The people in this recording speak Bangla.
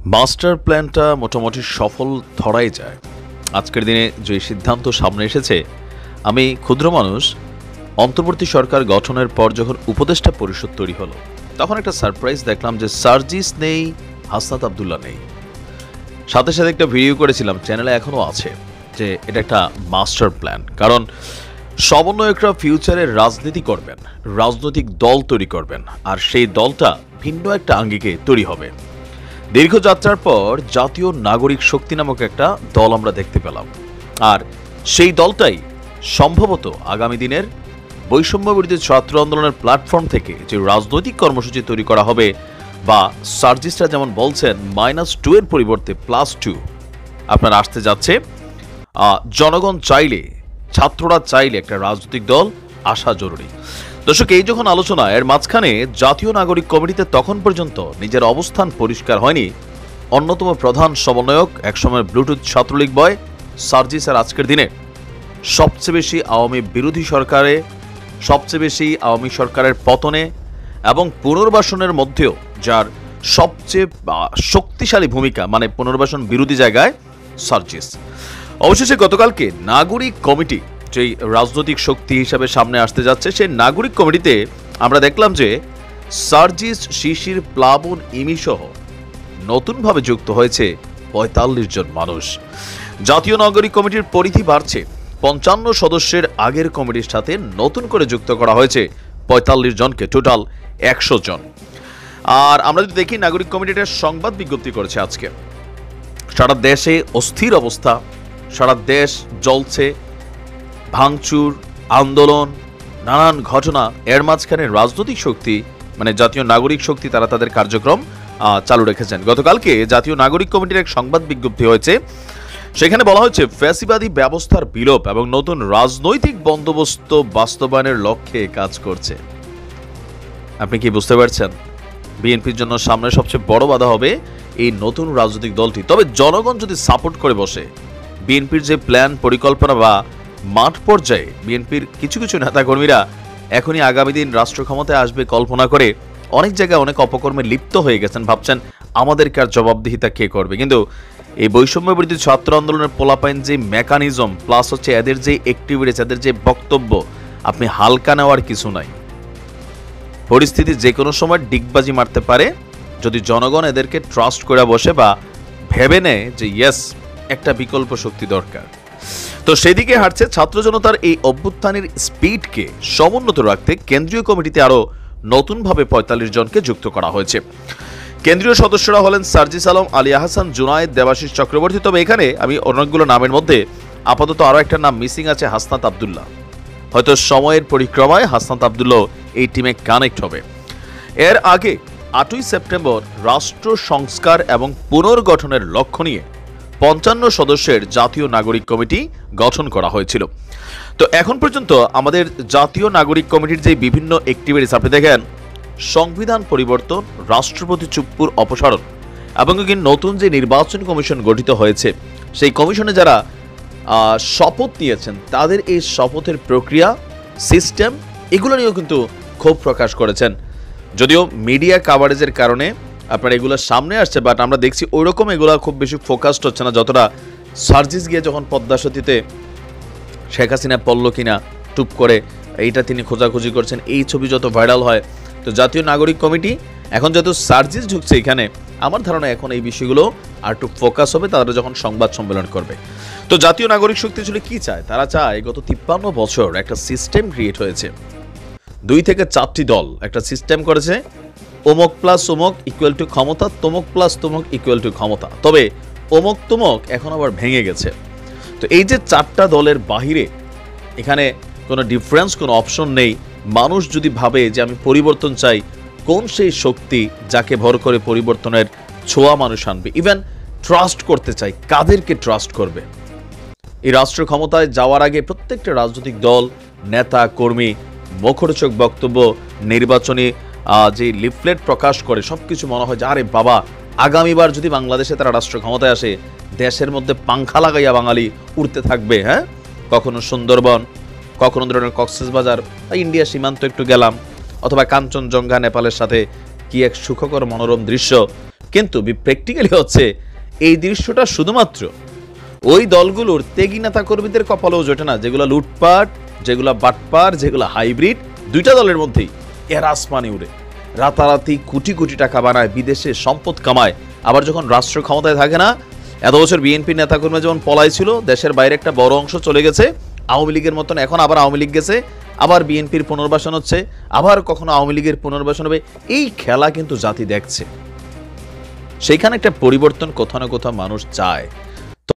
মাস্টার প্ল্যানটা মোটামুটি সফল ধরাই যায়। আজকের দিনে যে সিদ্ধান্ত সামনে এসেছে, আমি ক্ষুদ্র মানুষ, অন্তর্বর্তী সরকার গঠনের পর যখন উপদেষ্টা পরিষদ তৈরি হলো, তখন একটা সারপ্রাইজ দেখলাম যে সার্জিস নেই, হাসনাত আবদুল্লাহ নেই। সাথে সাথে একটা ভিডিও করেছিলাম, চ্যানেলে এখনও আছে, যে এটা একটা মাস্টার প্ল্যান। কারণ সমন্বয়করা ফিউচারে রাজনীতি করবেন, রাজনৈতিক দল তৈরি করবেন, আর সেই দলটা ভিন্ন একটা আঙ্গিকে তৈরি হবে। দীর্ঘ যাত্রার পর জাতীয় নাগরিক শক্তি নামক একটা দল আমরা দেখতে পেলাম, আর সেই দলটাই সম্ভবত আগামী দিনের বৈষম্য বিরোধী ছাত্র আন্দোলনের প্ল্যাটফর্ম থেকে যে রাজনৈতিক কর্মসূচি তৈরি করা হবে, বা সার্জিসরা যেমন বলছেন -2 এর পরিবর্তে +2 আপনার আসতে যাচ্ছে। জনগণ চাইলে, ছাত্ররা চাইলে একটা রাজনৈতিক দল আসা জরুরি। দর্শক, এই যখন আলোচনা, এর মাঝখানে জাতীয় নাগরিক কমিটিতে তখন পর্যন্ত নিজের অবস্থান পরিষ্কার হয়নি অন্যতম প্রধান সমন্বয়ক, একসময় ব্লুটুথ ছাত্রলীগ বয় সার্জিস। আর আজকের দিনে সবচেয়ে বেশি আওয়ামী বিরোধী সরকারে, সবচেয়ে বেশি আওয়ামী সরকারের পতনে এবং পুনর্বাসনের মধ্যেও যার সবচেয়ে শক্তিশালী ভূমিকা, মানে পুনর্বাসন বিরোধী জায়গায় সার্জিস। অবশেষে গতকালকে নাগরিক কমিটি যেই রাজনৈতিক শক্তি হিসাবে সামনে আসতে যাচ্ছে, সেই নাগরিক কমিটিতে আমরা দেখলাম যে সার্জিস, শিশির, প্লাবন, ইমিসহ নতুনভাবে যুক্ত হয়েছে ৪৫ জন মানুষ। জাতীয় নাগরিক কমিটির পরিধি বাড়ছে, ৫৫ সদস্যের আগের কমিটির সাথে নতুন করে যুক্ত করা হয়েছে ৪৫ জনকে, টোটাল ১০০ জন। আর আমরা যদি দেখি, নাগরিক কমিটিটা সংবাদ বিজ্ঞপ্তি করেছে আজকে। সারা দেশে অস্থির অবস্থা, সারা দেশ জ্বলছে, ভাঙচুর, আন্দোলন, নানান ঘটনা। এর মাঝখানে রাজনৈতিক শক্তি, মানে জাতীয় নাগরিক শক্তি, তারা তাদের কার্যক্রম চালু রেখেছেন। গতকালকে জাতীয় নাগরিক কমিটির এক সংবাদ বিজ্ঞপ্তি হয়েছে, সেখানে বলা হয়েছে ফ্যাসিবাদী ব্যবস্থার বিলোপ এবং নতুন রাজনৈতিক বন্দোবস্ত বাস্তবায়নের লক্ষ্যে কাজ করছে। আপনি কি বুঝতে পারছেন? বিএনপির জন্য সামনে সবচেয়ে বড় বাধা হবে এই নতুন রাজনৈতিক দলটি। তবে জনগণ যদি সাপোর্ট করে বসে, বিএনপির যে প্ল্যান, পরিকল্পনা বা মাঠ পর্যায়ে বিএনপির কিছু কিছু নেতাকর্মীরা এখনই আগামী দিন রাষ্ট্র ক্ষমতায় আসবে কল্পনা করে অনেক জায়গায় অনেক অপকর্মে লিপ্ত হয়ে গেছেন, ভাবছেন আমাদেরকে আর জবাবদিহিতা কে করবে। কিন্তু এই বৈষম্য বিরোধী ছাত্র আন্দোলনের পোলাপাইন যে মেকানিজম, প্লাস হচ্ছে এদের যে অ্যাক্টিভিটিস, এদের যে বক্তব্য, আপনি হালকা নেওয়ার কিছু নাই। পরিস্থিতি যে কোনো সময় ডিগবাজি মারতে পারে যদি জনগণ এদেরকে ট্রাস্ট করে বসে বা ভেবে নেয় যে ইয়েস, একটা বিকল্প শক্তি দরকার। তো সেদিকে হাঁটছে ছাত্র জনতার এই অভ্যুত্থানের স্পিডকে সমুন্নত রাখতে কেন্দ্রীয় কমিটিতে আরও নতুনভাবে ৪৫ জনকে যুক্ত করা হয়েছে। কেন্দ্রীয় সদস্যরা হলেন সার্জিস আলম, আলী আহসান, জুনায়েদ, দেবাশিস চক্রবর্তী। তবে এখানে আমি অনেকগুলো নামের মধ্যে আপাতত আরও একটা নাম মিসিং আছে, হাসনাত আবদুল্লাহ। হয়তো সময়ের পরিক্রমায় হাসনাত আবদুল্লাহ এই টিমে কানেক্ট হবে। এর আগে ৮ই সেপ্টেম্বর রাষ্ট্র সংস্কার এবং পুনর্গঠনের লক্ষ্য নিয়ে ৫৫ সদস্যের জাতীয় নাগরিক কমিটি গঠন করা হয়েছিল। তো এখন পর্যন্ত আমাদের জাতীয় নাগরিক কমিটির যে বিভিন্ন অ্যাক্টিভিটিস, আপনি দেখেন সংবিধান পরিবর্তন, রাষ্ট্রপতি চুপ্পুর অপসারণ এবং নতুন যে নির্বাচন কমিশন গঠিত হয়েছে, সেই কমিশনে যারা শপথ নিয়েছেন, তাদের এই শপথের প্রক্রিয়া, সিস্টেম, এগুলো নিয়েও কিন্তু ক্ষোভ প্রকাশ করেছেন। যদিও মিডিয়া কাভারেজের কারণে আপনার এগুলো সামনে আসছে, বাট আমরা দেখছি ওইরকম এগুলো খুব বেশি ফোকাসড হচ্ছে না, যতটা সার্জিস গিয়ে যখন পদ্মা সেতুতে শেখ হাসিনা পড়ল কিনা টুপ করে এইটা তিনি খোঁজাখুঁজি করছেন, এই ছবি যত ভাইরাল হয়। তো জাতীয় নাগরিক কমিটি এখন যত সার্জিস ঢুকছে এখানে, আমার ধারণা এখন এই বিষয়গুলো আর একটু ফোকাস হবে তারা যখন সংবাদ সম্মেলন করবে। তো জাতীয় নাগরিক শক্তি আসলে কি চায়? তারা চায় গত ৫৩ বছর একটা সিস্টেম ক্রিয়েট হয়েছে, ২ থেকে ৪টি দল একটা সিস্টেম করেছে, অমুক প্লাস অমুক ইকুয়াল টু ক্ষমতা, তমুক প্লাস তমুক ইকুয়াল টু ক্ষমতা। তবে অমুক তমুক এখন আবার ভেঙে গেছে। তো এই যে 4টা দলের বাহিরে এখানে কোনো ডিফারেন্স, কোনো অপশন নেই। মানুষ যদি ভাবে যে আমি পরিবর্তন চাই, কোন সেই শক্তি যাকে ভর করে পরিবর্তনের ছোঁয়া মানুষ আনবে? ইভেন ট্রাস্ট করতে চাই, কাদেরকে ট্রাস্ট করবে? এই রাষ্ট্র ক্ষমতায় যাওয়ার আগে প্রত্যেকটা রাজনৈতিক দল, নেতা, কর্মী মুখরোচক বক্তব্য, নির্বাচনী যে লিফলেট প্রকাশ করে, সবকিছু মনে হয় যে আরে বাবা, আগামীবার যদি বাংলাদেশে তারা রাষ্ট্র ক্ষমতায় আসে, দেশের মধ্যে পাংখা লাগাইয়া বাঙালি উড়তে থাকবে। হ্যাঁ, কখনো সুন্দরবন, কখনো ধরনের কক্সবাজার, ইন্ডিয়া সীমান্ত একটু গেলাম, অথবা কাঞ্চনজঙ্ঘা, নেপালের সাথে কি এক সুখকর মনোরম দৃশ্য, কিন্তু প্র্যাকটিক্যালি হচ্ছে এই দৃশ্যটা শুধুমাত্র ওই দলগুলোর ত্যাগী নেতা কর্মীদের কপালেও জোটে না, যেগুলো লুটপাট, যেগুলো বাটপার, যেগুলো হাইব্রিড, দুইটা দলের মধ্যেই এর আসমানি উড়ে রাতারাতি কোটি কোটি টাকা বানায়, বিদেশে সম্পদ কামায়। আবার যখন রাষ্ট্র ক্ষমতায় থাকে না, এত বছর বিএনপি নেতাকর্মী যেমন পলাই ছিল, দেশের বাইরে একটা বড় অংশ চলে গেছে আওয়ামী লীগের মতন, এখন আবার আওয়ামী লীগ গেছে, আবার বিএনপির পুনর্বাসন হচ্ছে, আবার কখনো আওয়ামী লীগের পুনর্বাসন হবে। এই খেলা কিন্তু জাতি দেখছে। সেইখানে একটা পরিবর্তন কোথাও না কোথাও মানুষ চায়।